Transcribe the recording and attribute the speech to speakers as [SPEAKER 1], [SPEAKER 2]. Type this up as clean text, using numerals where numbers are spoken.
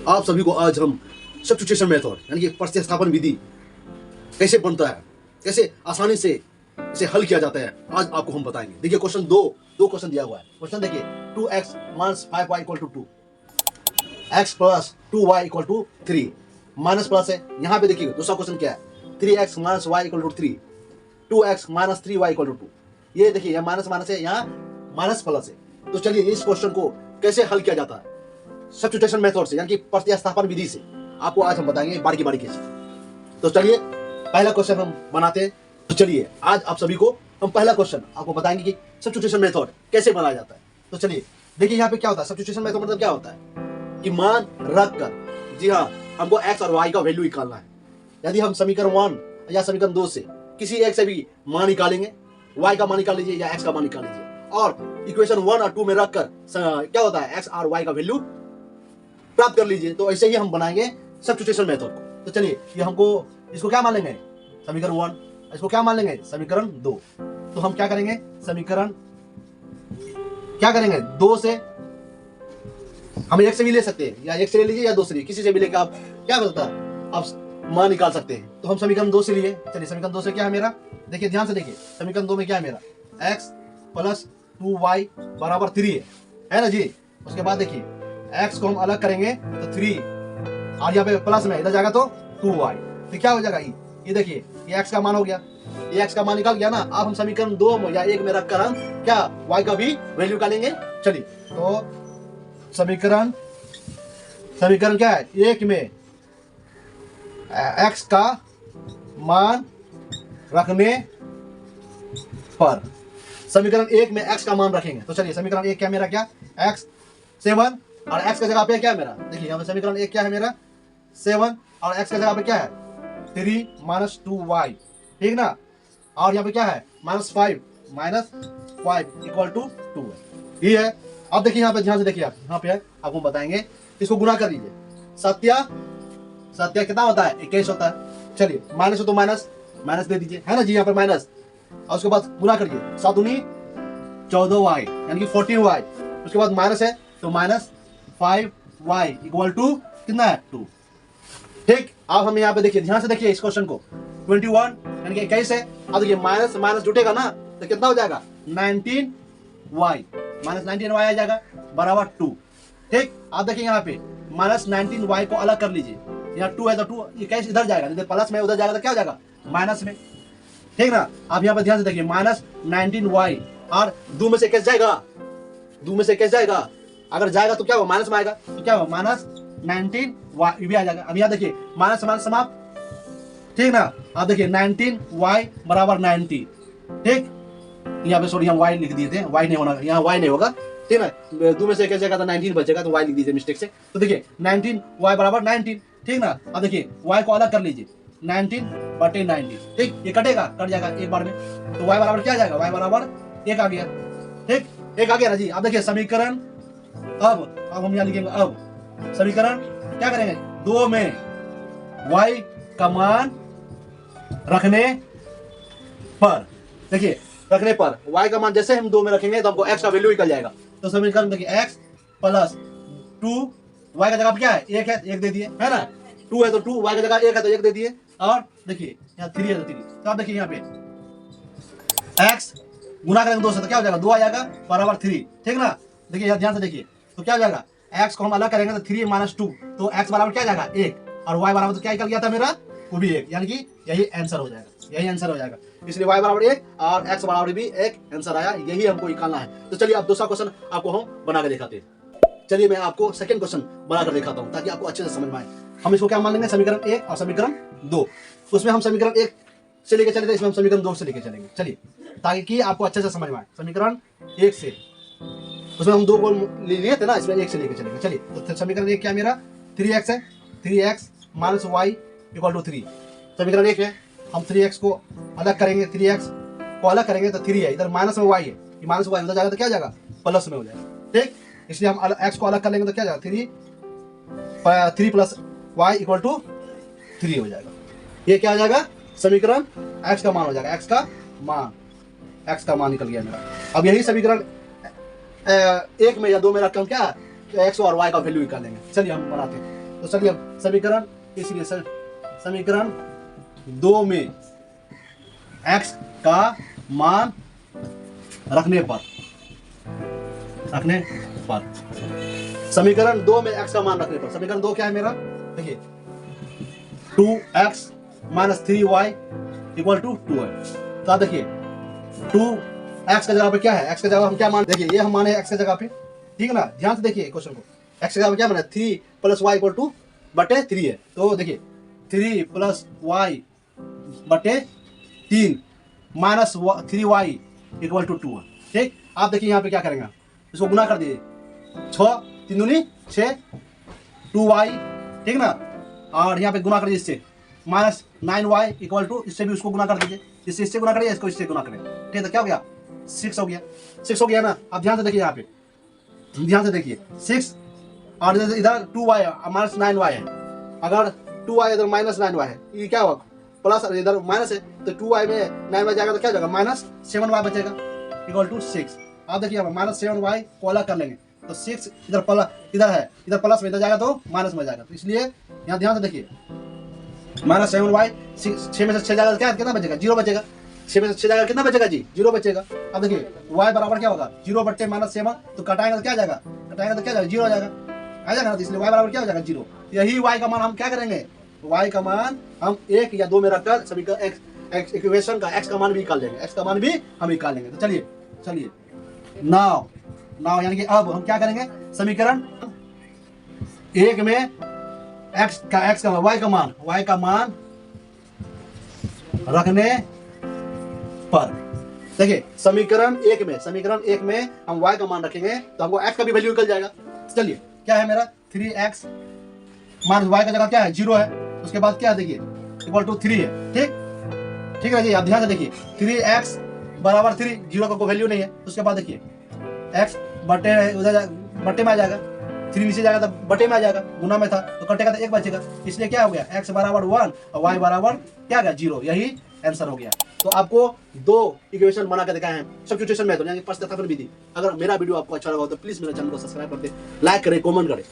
[SPEAKER 1] आप सभी को आज हम सब्स्टिट्यूशन मेथड यानी कि प्रतिस्थापन विधि कैसे बनता है, कैसे आसानी से इसे हल किया जाता है, आज आपको हम बताएंगे। देखिए क्वेश्चन दो क्वेश्चन दिया हुआ है। क्वेश्चन देखिए 2x minus 5y equal to 2, x plus 2y equal to 3, minus plus है। यहाँ पे देखिए दूसरा क्वेश्चन क्या है, 3x minus y equal to 3, 2x minus 3y equal to 2। ये देखिए यहाँ माइनस माइनस है, यहाँ माइनस प्लस है। तो चलिए इस क्वेश्चन को कैसे हल किया जाता है सब्स्टिट्यूशन मेथड से, यानी कि प्रतिस्थापन विधि से, आपको आज हम बताएंगे बारीकी बारीकी से। तो चलिए पहला क्वेश्चन हम बनाते हैं। तो चलिए आज आप सभी को हम पहला क्वेश्चन आपको बताएंगे कि सब्स्टिट्यूशन मेथड कैसे बनाया जाता है। तो चलिए देखिए यहाँ पे क्या होता है, सब्स्टिट्यूशन मेथड मतलब क्या होता है कि मान रख कर, जी हाँ, हमको x और y का वैल्यू निकालना है। यदि हम समीकरण 1 या समीकरण 2 से किसी एक से भी मान निकालेंगे, y का मान निकाल लीजिए या x का मान निकाल लीजिए, और इक्वेशन 1 और 2 में रखकर क्या होता है x और y का वैल्यू प्राप्त कर लीजिए। तो ऐसे ही हम बनाएंगे सब्स्टिट्यूशन मेथड को। तो चलिए ये हमको इसको क्या मान लेंगे, समीकरण 1, इसको क्या मान लेंगे, समीकरण 2। तो हम क्या करेंगे, समीकरण क्या करेंगे, 2 से हम 1 से भी ले सकते हैं, या 1 से ले लीजिए या 2 से लीजिए, किसी से भी लेकर आप क्या बोलता है आप मान निकाल सकते हैं। तो हम समीकरण 2 से लिए। चलिए समीकरण 2 से क्या है मेरा, देखिए ध्यान से देखिए, समीकरण 2 में क्या है मेरा, x प्लस 2y बराबर 3 है ना जी। उसके बाद देखिए x को हम अलग करेंगे तो 3, और यहाँ पे प्लस में इधर जाएगा तो 2y, तो क्या हो जाएगा, ये देखिए ये x का मान हो गया, ये x का मान निकल गया ना। अब हम समीकरण 2 में या 1 में रखकर हम क्या y का भी वैल्यू निकालेंगे। चलिए तो समीकरण क्या है, 1 में x का मान रखने पर, समीकरण 1 में x का मान रखेंगे। तो चलिए समीकरण 1 क्या मेरा, क्या x 7, और x की जगह पे क्या है मेरा, देखिए यहाँ पे समीकरण 1 क्या है मेरा 7, और x की जगह पे क्या है 3 माइनस 2y, ठीक ना। और यहाँ पे क्या है -5 इक्वल टू 2 है, ये है। अब देखिए यहाँ पे ध्यान से देखिए, आप यहाँ पे आपको बताएंगे, इसको गुना कर लीजिए। सत्या कितना होता है, 21 होता है। चलिए माइनस हो तो माइनस दे दीजिए, है ना जी, यहाँ पर माइनस, और उसके बाद गुना करिए, 7 दूनी 14y यानी कि 14y, उसके बाद माइनस है तो -5y इक्वल टू कितना है 2, ठीक। अब हम यहाँ पे देखिए ध्यान से देखिए इस क्वेश्चन को, 21 यानी कि 21 है। अब देखिए माइनस माइनस जुटेगा ना, तो कितना हो जाएगा 19y, -19y आ जाएगा बराबर 2, ठीक। आप देखिए यहाँ पे -19y को अलग कर लीजिए, यहाँ 2 है तो 2 21 इधर जाएगा, यदि प्लस में उधर जाएगा तो क्या हो जाएगा माइनस में, ठीक ना। आप यहाँ पे ध्यान से देखिए -19y, और 2 में से कैसे जाएगा, 2 में से कैसे जाएगा, अगर जाएगा तो क्या होगा माइनस में आएगा, तो क्या होगा -19y भी आ जाएगा। अब यहाँ देखिए माइनस माइनस समाप्त, ठीक ना। आप देखिए 19y बराबर 90, ठीक। यहाँ पे सॉरी हम y लिख दिए थे, y नहीं होना, यहाँ y नहीं होगा, ठीक ना। 2 में से कैसे जाएगा तो 19 बचेगा, तो y लिख दीजिए मिस्टेक से। तो देखिए 19y बराबर 19, ठीक ना। अब देखिए y को अलग कर लीजिए, 19/90, ठीक, ये कटेगा, कट जाएगा एक बार में, तो y बराबर क्या आ जाएगा, y बराबर 1 आ गया, ठीक, 1 आ गया ना जी। अब देखिए समीकरण, अब हम यहाँ लिखेंगे, अब समीकरण क्या करेंगे, 2 में y का मान रखने पर, देखिए रखने पर y का मान जैसे हम 2 में रखेंगे तो हमको x का वैल्यू निकल जाएगा। तो समीकरण देखिए x प्लस 2, y का जगह क्या है 1 है, 1 दे दिए, है ना। 2 है तो 2, y का जगह 1 है तो 1 दे दिए, और देखिए यहाँ 3 है तो 3। तो आप देखिए यहाँ पे x गुना करेंगे 2 से तो क्या हो जाएगा 2 आ जाएगा बराबर 3, ठीक ना। देखिए यहाँ ध्यान से देखिए, तो क्या हो जाएगा, x को हम अलग करेंगे तो 3 माइनस 2, तो x बराबर क्या जाएगा 1, और y बराबर तो क्या निकल गया था मेरा, वो भी 1, यानी कि यही आंसर हो जाएगा, यही आंसर हो जाएगा। इसलिए y बराबर 1 और x बराबर भी 1 आंसर आया, यही हमको निकालना है। तो चलिए अब दूसरा क्वेश्चन आपको हम बना के दिखाते हैं। चलिए मैं आपको सेकंड क्वेश्चन बनाकर दिखाता हूँ ताकि आपको अच्छे से समझ में आए। हम इसको क्या मान लेंगे, समीकरण 1 और समीकरण 2, उसमें हम समीकरण 1 से लेके चले थे, इसमें हम समीकरण 2 से लेके चलेंगे। चलिए ताकि आपको अच्छे से समझ में आए, समीकरण 1 से, उसमें हम 2 को लिए थे ना, इसमें 1 से लेके चलेंगे। चलिए तो समीकरण 1 क्या मेरा 3x है, 3x minus y equal to 3, समीकरण 1 है। हम 3x को अलग करेंगे, 3x को अलग करेंगे तो 3 है, इधर माइनस में y है, ये माइनस y उधर जाएगा तो क्या जाएगा प्लस में हो जाएगा, ठीक। इसलिए हम x को अलग कर लेंगे तो क्या जाएगा 3 प्लस y इक्वल टू 3 हो जाएगा। ये क्या हो जाएगा, समीकरण x का मान हो जाएगा, x का मान निकल गया मेरा। अब यही समीकरण 1 में या 2 में रखकर हम क्या x और y का वैल्यू निकालेंगे। चलिए हम बनाते हैं। तो चलिए अब समीकरण, इसलिए समीकरण 2 में x का मान रखने पर समीकरण 2 में x का मान रखने पर, समीकरण 2 क्या है मेरा, देखिए 2x minus 3y equal to 2 है। तो आप देखिए 2x का जगह पे क्या है, x का जगह हम क्या मान, देखिए ये हम माने x का जगह पे, ठीक है ना, ध्यान से देखिए क्वेश्चन को, x का जगह पे क्या माना 3 प्लस y इक्वल टू बटे 3 है। तो देखिए 3 प्लस y बटे 3 माइनस 3y इक्वल टू 2 है। ठीक, आप देखिए यहाँ पे क्या करेंगे, इसको गुना कर दीजिए, 6 3 दूनी 6 2y, ठीक ना, और यहाँ पे गुना कर दीजिए इससे माइनस 9y इक्वल टू, इससे भी उसको गुना कर दीजिए, इससे गुना करिए, इसको इससे गुना करें, ठीक है, क्या हो गया 6 हो गया, 6 हो गया ना। आप ध्यान से देखिए, यहाँ पे ध्यान से देखिए 6 और इधर 2y माइनस 9y है, अगर 2y इधर माइनस 9y है, ये क्या होगा प्लस, इधर माइनस है तो 2y में 9y जाएगा तो क्या जाएगा माइनस 7y बचेगा इक्वल टू 6। आप देखिए माइनस 7y को अलग कर लेंगे तो 6 इधर प्लस, इधर है, इधर प्लस में इधर जाएगा तो माइनस में जाएगा, तो इसलिए यहाँ ध्यान से देखिए माइनस 7y 6 में से 6 जाएगा तो क्या कितना बचेगा 0 बचेगा, 6 में से 6 जाएगा कितना बचेगा जी 0 बचेगा। अब देखिए y बराबर क्या होगा 0 बट्टे माइनस 7, तो कटाएंगे तो क्या जाएगा, कटाएंगे तो क्या जाएगा 0 आ जाएगा, आ जाएगा ना, तो इसलिए y बराबर क्या हो जाएगा 0। यही y का मान हम क्या करेंगे, y का मान हम 1 या 2 में रखकर समीकरण इक्वेशन का x का मान भी निकाल लेंगे, x का मान भी हम निकाल लेंगे। तो चलिए नाउ यानी कि अब हम क्या करेंगे, समीकरण 1 में y का मान रखने पर, देखिए समीकरण 1 में हम y का मान रखेंगे तो हमको x का भी वैल्यू निकल जाएगा। चलिए क्या है मेरा 3x माइनस y का जगह क्या है 0 है, उसके बाद क्या है देखिए इक्वल टू 3 है, ठीक है जी। आप ध्यान से देखिए 3x बराबर 3, 0 का कोई वैल्यू नहीं है, उसके बाद देखिए x बटे उधर बटे में आ जाएगा, 3 नीचे जाएगा तो बटे में आ जाएगा, गुना में था तो कटेगा तो 1 बचेगा, इसलिए क्या हो गया x बराबर 1 और y बराबर क्या गया 0, यही आंसर हो गया। तो आपको 2 इक्वेशन बना के दिखाए हैं सब्स्टिट्यूशन मेथड यानी प्रश्न विधि। अगर मेरा वीडियो आपको अच्छा लगा हो तो प्लीज मेरे चैनल को सब्सक्राइब कर दे, लाइक करें, कमेंट करें।